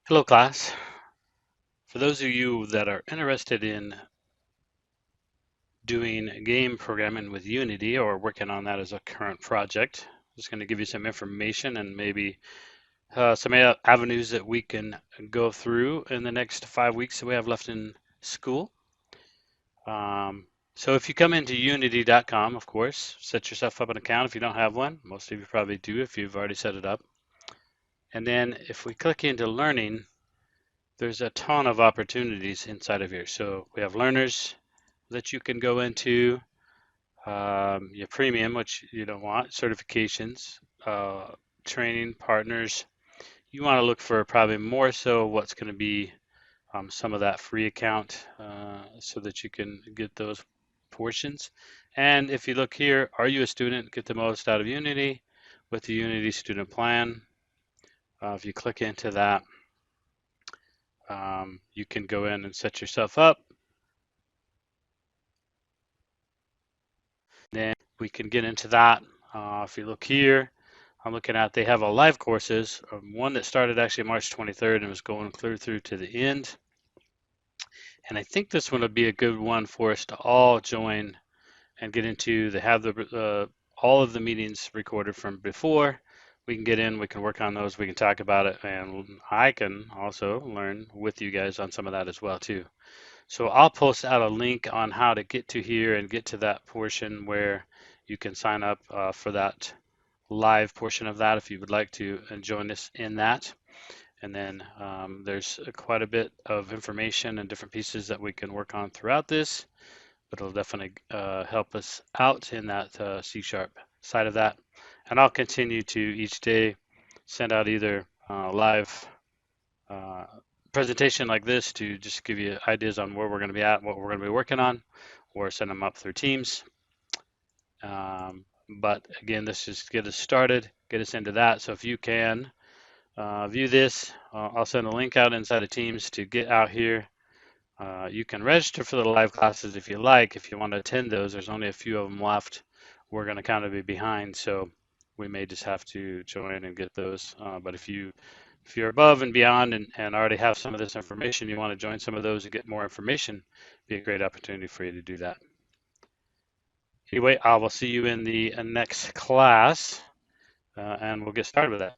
Hello, class. For those of you that are interested in doing game programming with Unity or working on that as a current project, I'm just going to give you some information and maybe some avenues that we can go through in the next 5 weeks that we have left in school. So if you come into unity.com, of course, set yourself up an account if you don't have one. Most of you probably do if you've already set it up. And then if we click into learning, there's a ton of opportunities inside of here. So we have learners that you can go into, your premium, which you don't want, certifications, training, partners. You want to look for probably more so what's going to be some of that free account so that you can get those portions. And if you look here, are you a student? Get the most out of Unity with the Unity student plan. If you click into that, you can go in and set yourself up. Then we can get into that. If you look here, I'm looking at, they have a live courses, one that started actually March 23rd and was going clear through to the end. And I think this one would be a good one for us to all join and get into. They have all of the meetings recorded from before. We can get in, we can work on those, we can talk about it, and I can also learn with you guys on some of that as well too. So I'll post out a link on how to get to here and get to that portion where you can sign up for that live portion of that if you would like to join us in that. And then there's quite a bit of information and different pieces that we can work on throughout this, but it'll definitely help us out in that C# side of that. And I'll continue to each day send out either live uh, presentation like this to just give you ideas on where we're going to be at, what we're going to be working on, or send them up through Teams. But again, this just get us started, get us into that. So if you can view this, I'll send a link out inside of Teams to get out here. You can register for the live classes if you like. If you want to attend those, there's only a few of them left. We're going to kind of be behind, so we may just have to join and get those. But if you're above and beyond and already have some of this information, you want to join some of those and get more information, be a great opportunity for you to do that. Anyway, I will see you in the next class, and we'll get started with that.